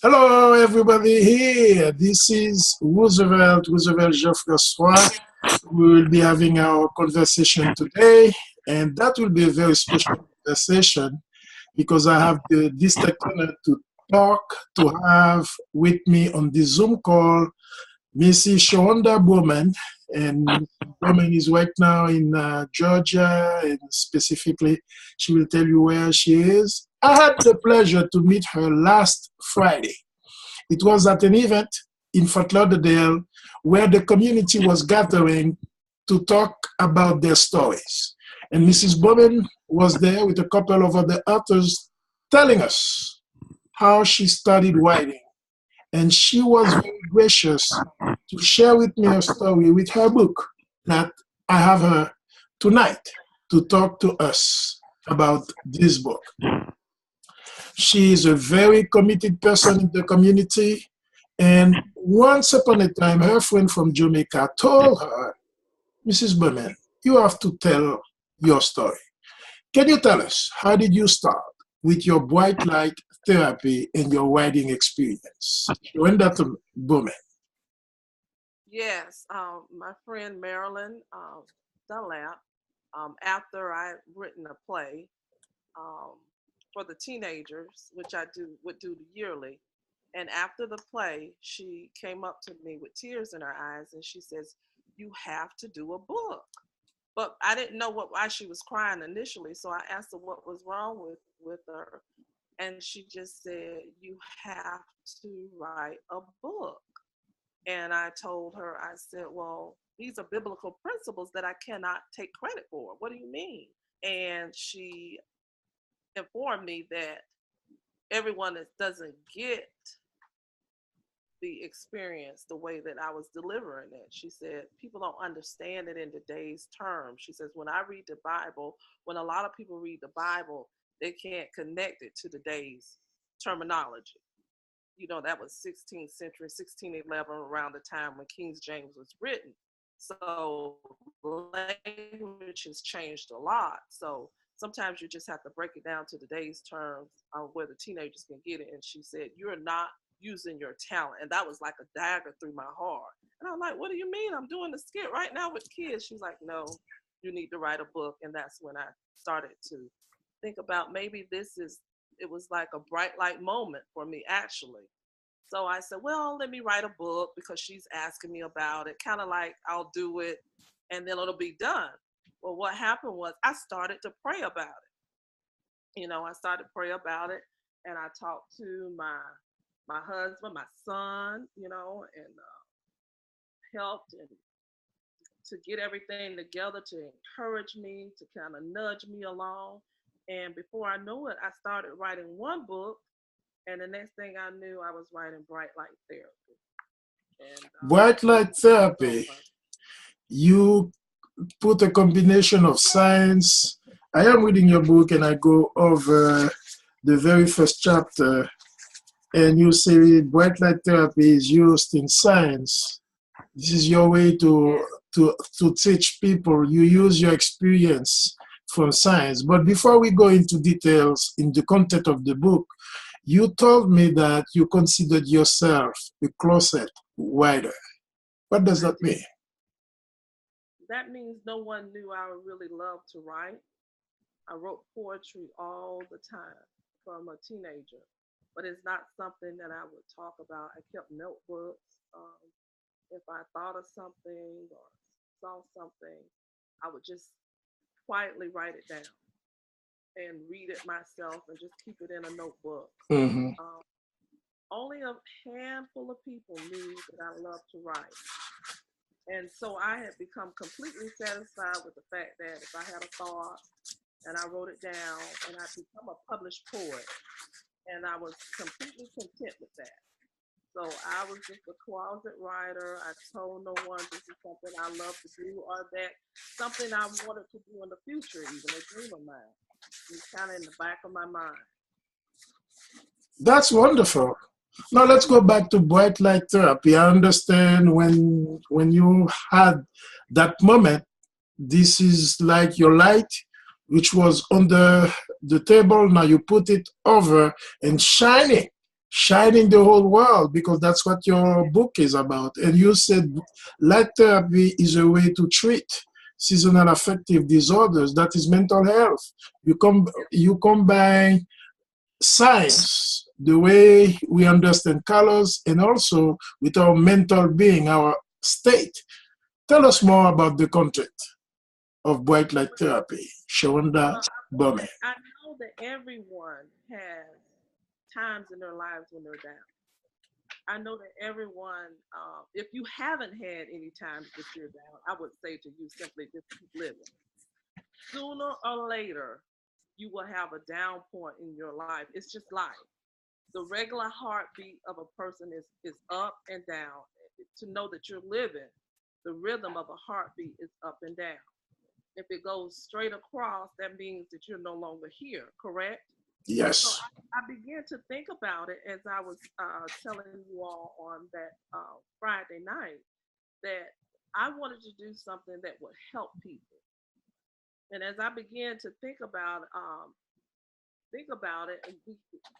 Hello, everybody here. This is Roosevelt Jean-Francois. We will be having our conversation today, and that will be a very special conversation because I have the distinct honor to talk, to have with me on the Zoom call Mrs. Sherronda Bowman, and Bowman is right now in Georgia, and specifically, she will tell you where she is. I had the pleasure to meet her last Friday. It was at an event in Fort Lauderdale where the community was gathering to talk about their stories. And Mrs. Bowman was there with a couple of other authors telling us how she started writing. And she was very gracious to share with me her story with her book that I have her tonight to talk to us about this book. She is a very committed person in the community. And once upon a time, her friend from Jamaica told her, Mrs. Bowman, you have to tell your story. Can you tell us, how did you start with your bright light therapy and your writing experience? Sherronda Bowman. Yes, my friend Marilyn Dunlap, after I'd written a play um, for the teenagers, which would do yearly, and after the play, she came up to me with tears in her eyes, and she says, "You have to do a book." But I didn't know why she was crying initially, so I asked her what was wrong with her, and she just said, "You have to write a book." And I told her, I said, well, these are biblical principles that I cannot take credit for. What do you mean? And she informed me that everyone that doesn't get the experience the way that I was delivering it. She said, people don't understand it in today's terms. She says, when I read the Bible, when a lot of people read the Bible, they can't connect it to today's terminology. That was 16th century, 1611, around the time when King James was written. So language has changed a lot. So sometimes you just have to break it down to today's terms where the teenagers can get it. And she said, you're not using your talent. And that was like a dagger through my heart. And I'm like, what do you mean? I'm doing the skit right now with kids. She's like, no, you need to write a book. And that's when I started to think about maybe it was like a bright light moment for me, actually. So I said, well, let me write a book because she's asking me about it, kind of like I'll do it and then it'll be done. Well, what happened was I started to pray about it. I started to pray about it, and I talked to my husband, my son, and helped and to get everything together to encourage me, to kind of nudge me along. And before I knew it, I started writing one book, and the next thing I knew, I was writing Bright Light Therapy. And Bright light therapy, you put a combination of science. I am reading your book and I go over the very first chapter, and you say bright light therapy is used in science. This is your way to teach people. You use your experience from science. But before we go into details in the content of the book, you told me that you considered yourself a closet writer. What does that mean? that means no one knew I really loved to write. I wrote poetry all the time from a teenager, but it's not something that I would talk about. I kept notebooks. If I thought of something or saw something, I would just quietly write it down and read it myself and just keep it in a notebook. Mm-hmm. Um, Only a handful of people knew that I loved to write. And so I had become completely satisfied with the fact that if I had a thought and I wrote it down and I become a published poet, and I was completely content with that. So I was just a closet writer. I told no one this is something I love to do or that something I wanted to do in the future, even a dream of mine. It's kind of in the back of my mind. That's wonderful. Now let's go back to bright light therapy. I understand when you had that moment, this is like your light, which was under the table. Now you put it over and shining, shining the whole world, because that's what your book is about. And you said light therapy is a way to treat seasonal affective disorders. That is mental health. You combine science, the way we understand colors, and also with our mental being, our state. Tell us more about the content of Bright Light Therapy, Sherronda Well, Bowman. I know that everyone has times in their lives when they're down. I know that everyone, if you haven't had any times that you're down, I would say to you simply just keep living. Sooner or later, you will have a down point in your life. It's just life. The regular heartbeat of a person is up and down. To know that you're living, the rhythm of a heartbeat is up and down. If it goes straight across, that means that you're no longer here, correct? So Yes. I began to think about it as I was telling you all on that Friday night that I wanted to do something that would help people. And as I began to think about it, and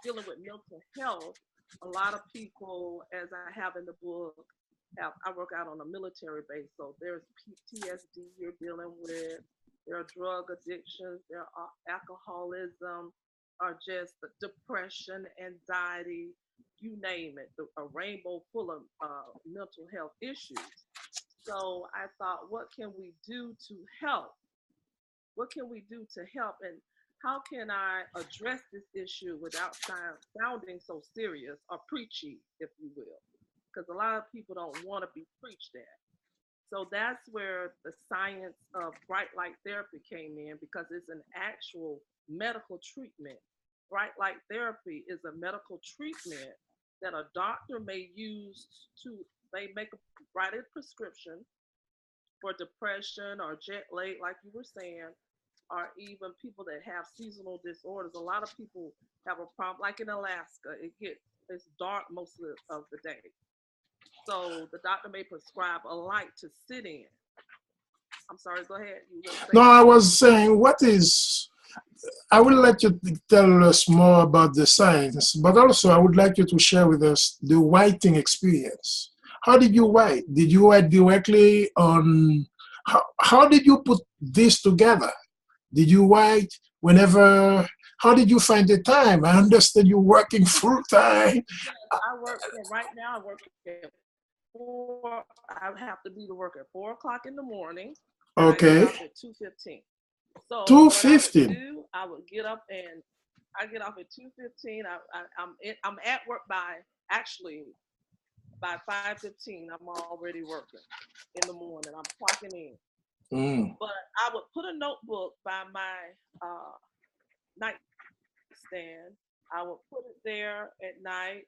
dealing with mental health, a lot of people, as I have in the book, I work out on a military base, so there's PTSD you're dealing with, there are drug addictions, there are alcoholism, or just depression, anxiety, you name it, a rainbow full of mental health issues. So I thought, what can we do to help? What can we do to help? And how can I address this issue without sounding so serious or preachy, if you will? Because a lot of people don't want to be preached at. So that's where the science of bright light therapy came in, because it's an actual medical treatment. Bright light therapy is a medical treatment that a doctor may use to, they make a write a prescription for depression or jet lag, like you were saying, or even people that have seasonal disorders. A lot of people have a problem, like in Alaska, it's dark most of the day. So the doctor may prescribe a light to sit in. I'm sorry, go ahead. You were No, saying I something? was saying, I would like you to tell us more about the science, but also I would like you to share with us the writing experience. How did you write? Did you write directly on, how did you put this together? Did you write whenever, how did you find the time? I understand you're working full time. Yes, I work, yeah, right now I work at 4, I have to be to work at 4 o'clock in the morning, and I get Okay. off at 2:15. So what I would 2:15. do, I would get up and I get off at 2:15. I'm at work by, actually, by 5:15. I'm already working in the morning. I'm clocking in. Mm. But I would put a notebook by my nightstand. I would put it there at night,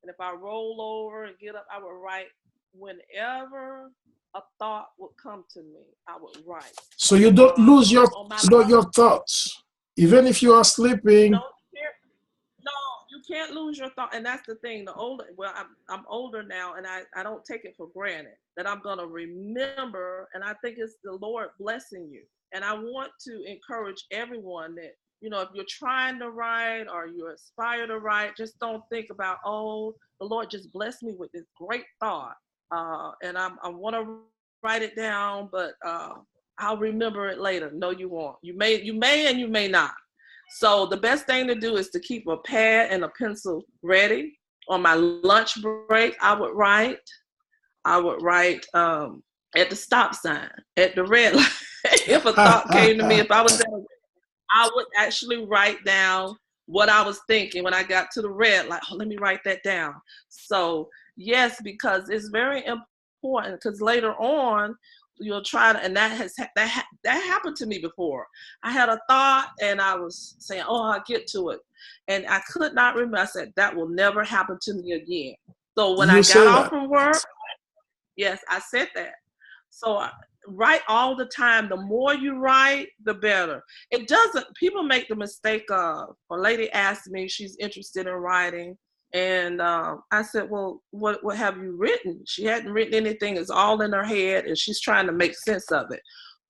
and if I roll over and get up, I would write whenever a thought would come to me. I would write So you don't lose on my lap. your thoughts, even if you are No, sleeping. no, you can't lose your thought, and that's the thing. The older, well, I'm older now, and I don't take it for granted that I'm gonna remember, and I think it's the Lord blessing you. And I want to encourage everyone that, if you're trying to write or you aspire to write, just don't think about, oh, the Lord just blessed me with this great thought, and I want to write it down, but I'll remember it later. No, you won't. You may, and you may not. So the best thing to do is to keep a pad and a pencil ready. On my lunch break, I would write at the stop sign, at the red light. If a thought came to me, if I was at I would actually write down what I was thinking when I got to the red light. Oh, let me write that down. So yes, because it's very important. Because later on, you'll try to, and that happened to me before. I had a thought, and I was saying, "Oh, I'll get to it," and I could not remember. I said, "That will never happen to me again." So when I You got say off that. from work, yes, I said that. So write all the time. The more you write, the better. It doesn't, people make the mistake of, a lady asked me, she's interested in writing. And I said, well, what have you written? She hadn't written anything. It's all in her head, and she's trying to make sense of it.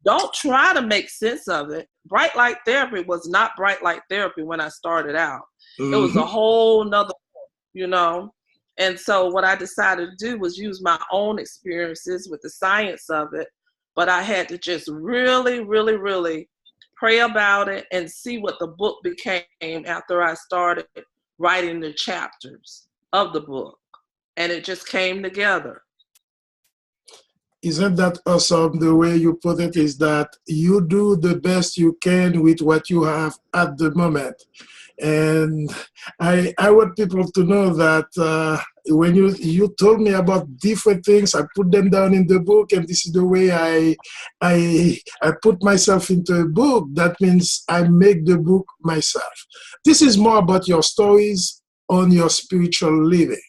Don't try to make sense of it. Bright light therapy was not bright light therapy when I started out. It was a Hmm. whole nother. you know. And so what I decided to do was use my own experiences with the science of it, but I had to just really, really, really pray about it and see what the book became after I started writing the chapters of the book. And it just came together. Isn't that awesome? The way you put it is that you do the best you can with what you have at the moment. And I want people to know that when you told me about different things, I put them down in the book, and this is the way I put myself into a book. That means I make the book myself. This is more about your stories on your spiritual living.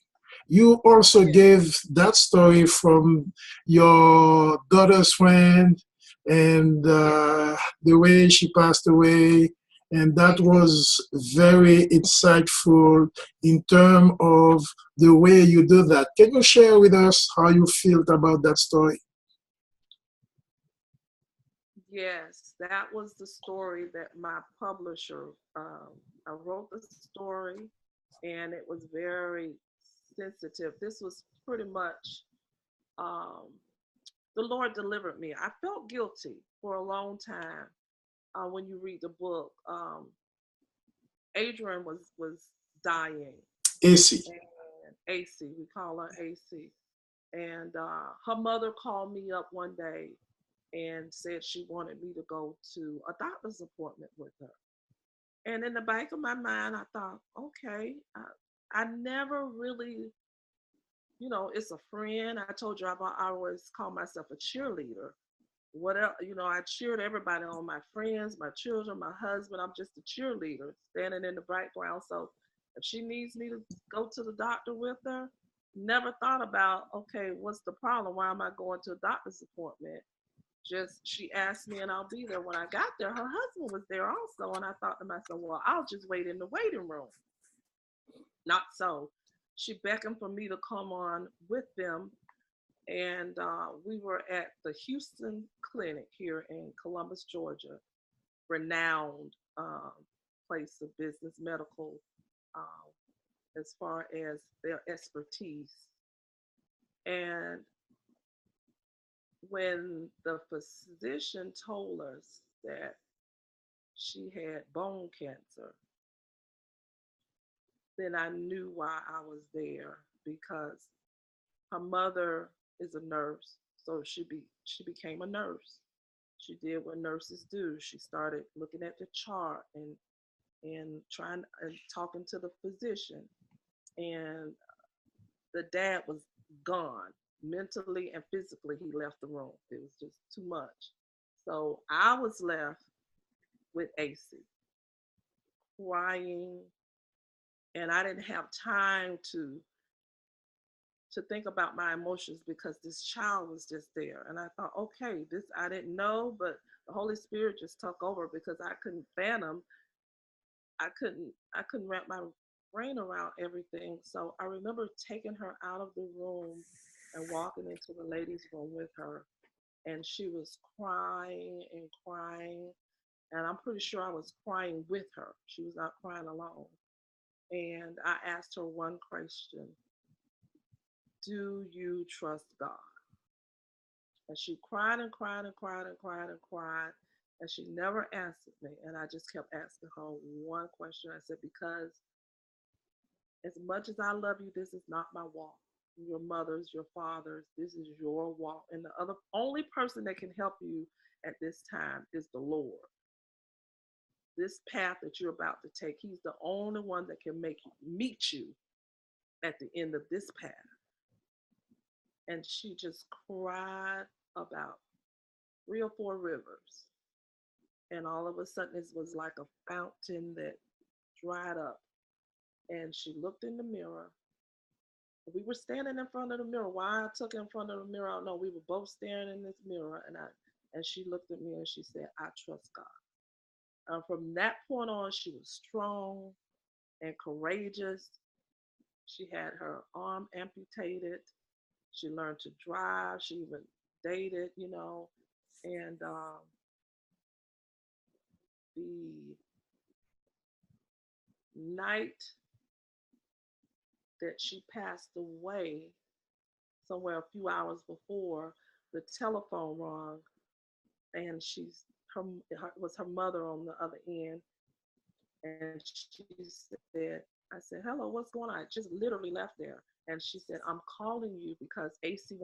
You also Yeah. gave that story from your daughter's friend and the way she passed away, and that was very insightful in terms of the way you do that. Can you share with us how you felt about that story? Yes, that was the story that my publisher, I wrote the story, and it was very sensitive. This was pretty much, um, the Lord delivered me. I felt guilty for a long time. When you read the book, Adrian was dying, AC. and AC, we call her AC, and her mother called me up one day and said she wanted me to go to a doctor's appointment with her. And in the back of my mind, I thought, okay, I never really, it's a friend. I told you I always call myself a cheerleader. What else, I cheered everybody on, my friends, my children, my husband. I'm just a cheerleader standing in the background. So if she needs me to go to the doctor with her, never thought about, okay, what's the problem? Why am I going to a doctor's appointment? Just she asked me and I'll be there. When I got there, her husband was there also. And I thought to myself, well, I'll just wait in the waiting room. Not so. She beckoned for me to come on with them. And we were at the Houston Clinic here in Columbus, Georgia, renowned place of business medical, um, as far as their expertise. And when the physician told us that she had bone cancer, then I knew why I was there, because her mother is a nurse, so she became a nurse. She did what nurses do. She started looking at the chart and trying and talking to the physician. And the dad was gone mentally and physically. He left the room. It was just too much. So I was left with AC, crying, and I didn't have time to think about my emotions because this child was just there. And I thought, okay, this I didn't know, but the Holy Spirit just took over because I couldn't fathom. I couldn't wrap my brain around everything. So I remember taking her out of the room and walking into the ladies' room with her. And she was crying and crying. And I'm pretty sure I was crying with her. She was not crying alone. And I asked her one question: do you trust God? And she cried and cried and cried and cried and cried. And she never answered me. And I just kept asking her one question. I said, because as much as I love you, this is not my walk. Your mother's, your father's, this is your walk. And the other only person that can help you at this time is the Lord. This path that you're about to take, He's the only one that can make you meet you at the end of this path. And she just cried about 3 or 4 rivers. And all of a sudden, it was like a fountain that dried up. And she looked in the mirror. We were standing in front of the mirror. Why I took her in front of the mirror, I don't know. We were both staring in this mirror, and she looked at me and she said, "I trust God." From that point on, she was strong and courageous. She had her arm amputated. She learned to drive. She even dated. And the night that she passed away somewhere a few hours before. The telephone rang, and it was her mother on the other end, and she said, I said, hello, what's going on? I just literally left there. And she said, I'm calling you because AC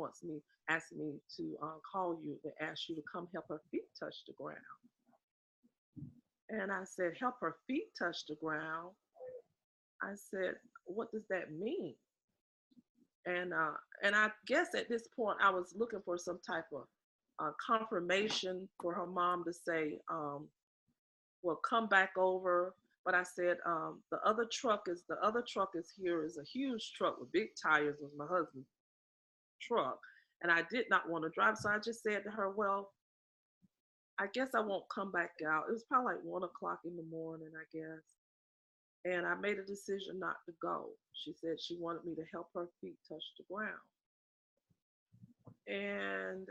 asked me to call you and ask you to come help her feet touch the ground. And I said, help her feet touch the ground. I said, what does that mean? And I guess at this point I was looking for some type of confirmation for her mom to say, well, come back over. But I said, the other truck is here is a huge truck with big tires, was my husband's truck. And I did not want to drive. So I just said to her, well, I guess I won't come back out. It was probably like 1 o'clock in the morning, I guess. And I made a decision not to go. She said she wanted me to help her feet touch the ground. And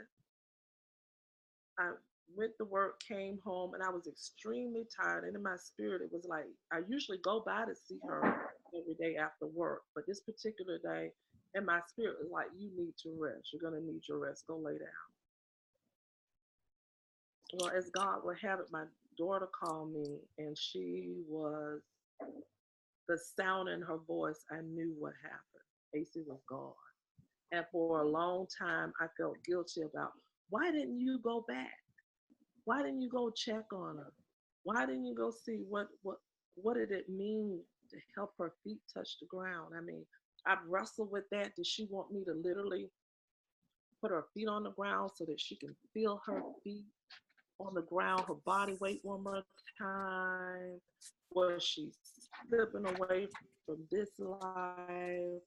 I went to work, came home, and I was extremely tired. And in my spirit, it was like I usually go by to see her every day after work. But this particular day, in my spirit, was like, you need to rest. You're going to need your rest. Go lay down. Well, as God would have it, my daughter called me, and she was the sound in her voice. I knew what happened. AC was gone. And for a long time, I felt guilty about why didn't you go back? Why didn't you go check on her? Why didn't you go see what did it mean to help her feet touch the ground? I mean, I've wrestled with that. Did she want me to literally put her feet on the ground so that she can feel her feet on the ground, her body weight one more time? Was she slipping away from this life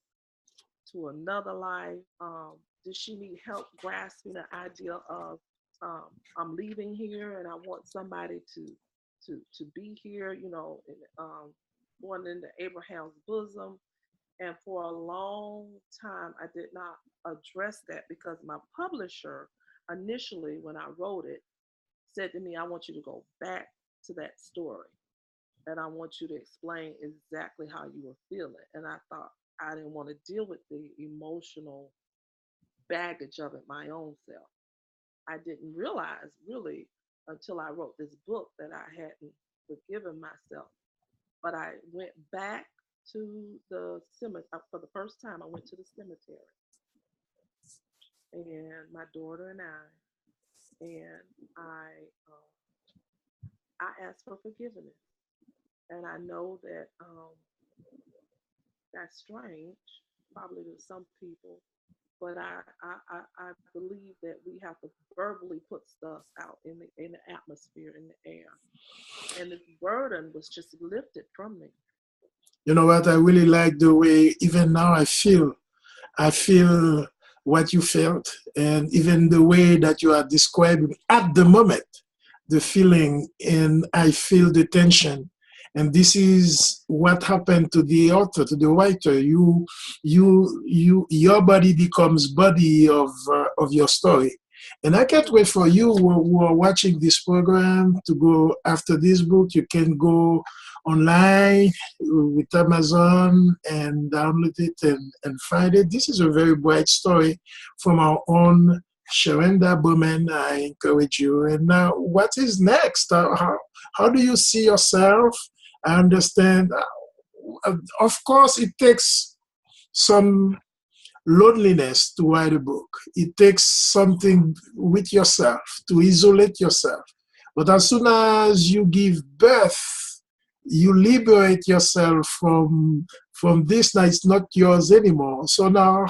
to another life? Did she need help grasping the idea of I'm leaving here and I want somebody to be here, going into Abraham's bosom? And for a long time, I did not address that because my publisher, initially, when I wrote it, said to me, I want you to go back to that story and I want you to explain exactly how you were feeling. And I thought I didn't want to deal with the emotional baggage of it my own self. I didn't realize really until I wrote this book that I hadn't forgiven myself. But I went back to the cemetery for the first time. I went to the cemetery, and my daughter and I, I asked for forgiveness. And I know that that's strange, probably to some people, but I believe that we have to verbally put stuff out in the atmosphere, in the air. And this burden was just lifted from me. You know what? I really like the way, even now, I feel what you felt, and even the way that you are describing at the moment, the feeling, and I feel the tension. And this is what happened to the author, to the writer. Your body becomes body of your story. And I can't wait for you who are watching this program to go after this book. You can go online with Amazon and download it and find it. This is a very bright story from our own Sherronda Bowman. I encourage you. And now, what is next? How do you see yourself? I understand. Of course, it takes some loneliness to write a book. It takes something with yourself to isolate yourself. But as soon as you give birth, you liberate yourself from this. Now it's not yours anymore. So now,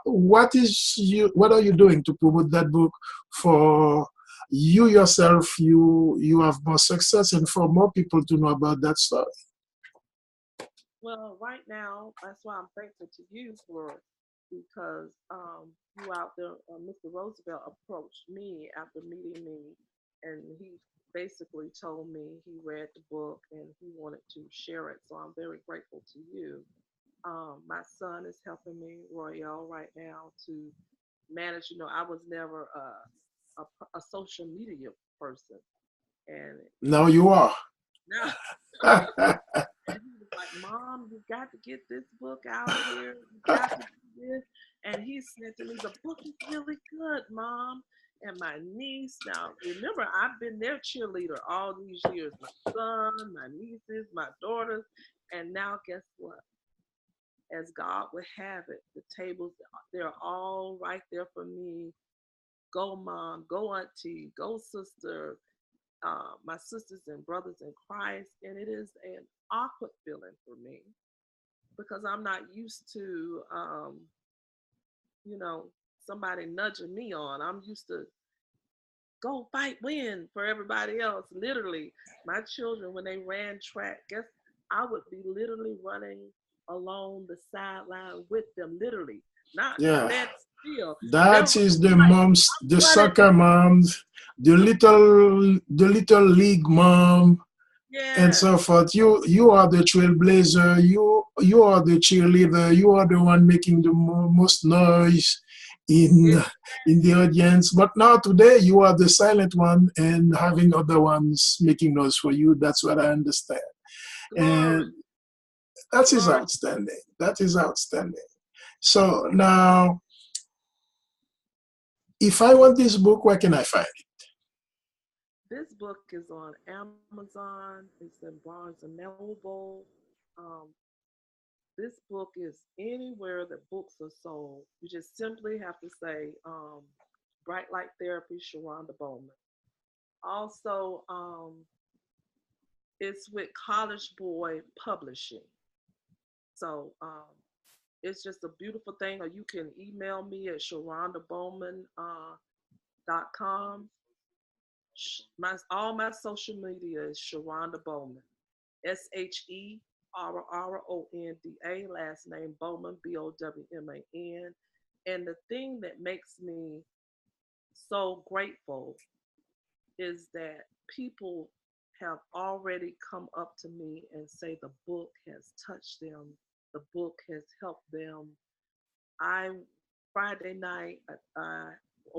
what are you doing to promote that book for you yourself? You have more success and for more people to know about that story. Well, right now, that's why I'm thankful to you for because you out there, Mr. Roosevelt approached me after meeting me, and he basically told me he read the book and he wanted to share it. So I'm very grateful to you. My son is helping me, Royale, right now to manage. I was never a social media person, and Now you are. now. And he was like, Mom, you got to get this book out here. You got to do this. And he said to me, the book is really good, Mom. And my niece, now remember, I've been their cheerleader all these years. My son, my nieces, my daughters. And now guess what? As God would have it, the tables, they're all right there for me. Go, Mom, go, Auntie, go, sister, my sisters and brothers in Christ. And it is an awkward feeling for me because I'm not used to, you know, somebody nudging me on. I'm used to go fight, win for everybody else. Literally, my children, when they ran track, guess I would be literally running along the sideline with them, literally, not Yeah. stand still. They're That is the running like moms, the I'm running. soccer moms, the little league mom, and Yes, so forth. You are the trailblazer. You are the cheerleader. You are the one making the most noise in in the exactly. audience. But now today you are the silent one and having other ones making noise for you. That's what I understand, Glory, and that is glory. outstanding. That is outstanding. So now, if I want this book, where can I find it? This book is on Amazon. It's in Barnes and Noble. Um, this book is anywhere that books are sold. You just simply have to say Bright Light Therapy, Sherronda Bowman. Also, it's with College Boy Publishing. So it's just a beautiful thing. Or you can email me at sherrondabowman.com. All my social media is Sherronda Bowman. SHERRONDA, last name Bowman, BOWMAN. And the thing that makes me so grateful is that people have already come up to me and say the book has touched them, the book has helped them. I Friday night, a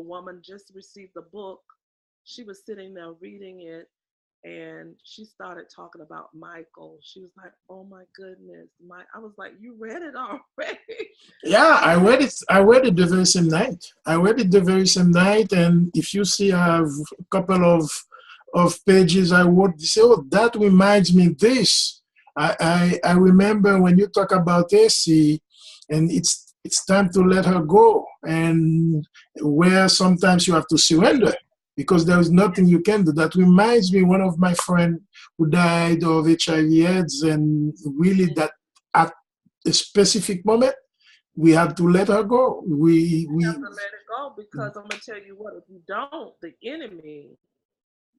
woman just received the book. She was sitting there reading it, and she started talking about Michael. She was like, "Oh my goodness, my!" I was like, "You read it already?" Yeah, She I was read it. I read it the very same night. I read it the very same night, and if you see, I have a couple of pages I wrote. Say, oh, that reminds me this. I remember when you talk about AC, and it's time to let her go, and where sometimes you have to surrender because there is nothing you can do. That reminds me one of my friend who died of HIV/AIDS, and really like, that at a specific moment we had to let her go. you have to let it go because I'm gonna tell you what, if you don't, the enemy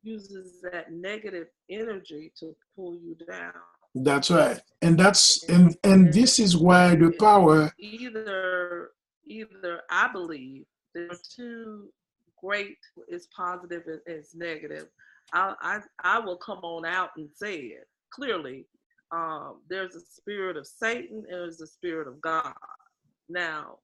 uses that negative energy to pull you down. That's right, and And this is why the power. either I believe there are two great is positive and is negative. I will come on out and say it clearly. There's a spirit of Satan and there's a spirit of God. Now,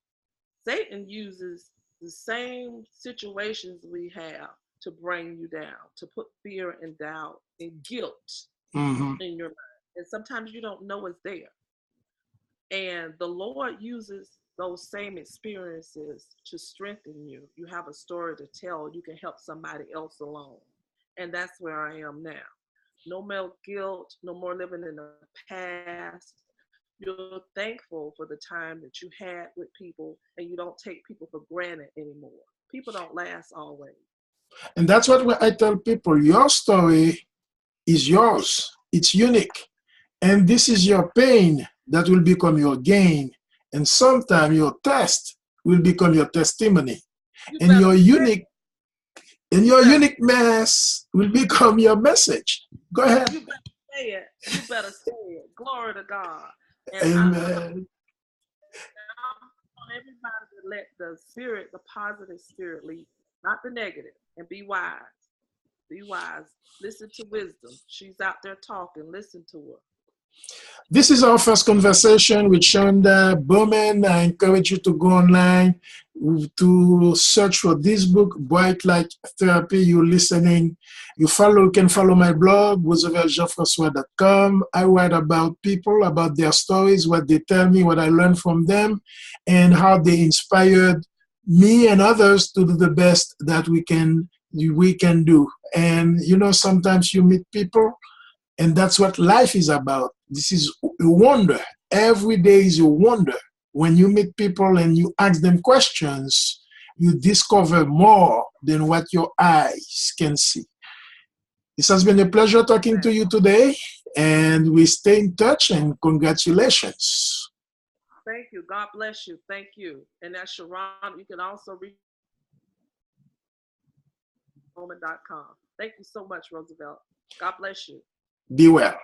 Satan uses the same situations we have to bring you down, to put fear and doubt and guilt Mhm. in your mind. And sometimes you don't know it's there. And the Lord uses those same experiences to strengthen you. You have a story to tell, you can help somebody else along. And that's where I am now. No more guilt, no more living in the past. You're thankful for the time that you had with people, and you don't take people for granted anymore. People don't last always. And that's what I tell people. Your story is yours. It's unique. And this is your pain that will become your gain. And sometimes your test will become your testimony. You And better your say unique it. and You your better unique mess will become your message. Go ahead. you better say it. You better say it. Glory to God. And Amen. I want everybody to let the spirit, the positive spirit lead, not the negative, and be wise. Be wise. Listen to wisdom. She's out there talking. Listen to her. This is our first conversation with Sherronda Bowman. I encourage you to go online to search for this book, Bright Light Therapy. You're listening. You can follow my blog, RooseveltJean-Francois.com. I write about people, about their stories, what they tell me, what I learned from them, and how they inspired me and others to do the best that we can do. And sometimes you meet people, and that's what life is about. This is a wonder. Every day is a wonder. When you meet people and you ask them questions, you discover more than what your eyes can see. This has been a pleasure talking to you today, and we stay in touch, and congratulations. Thank you. God bless you. Thank you. And that's Sherronda. You can also reach Bowman.com. Thank you so much, Roosevelt. God bless you. Be well.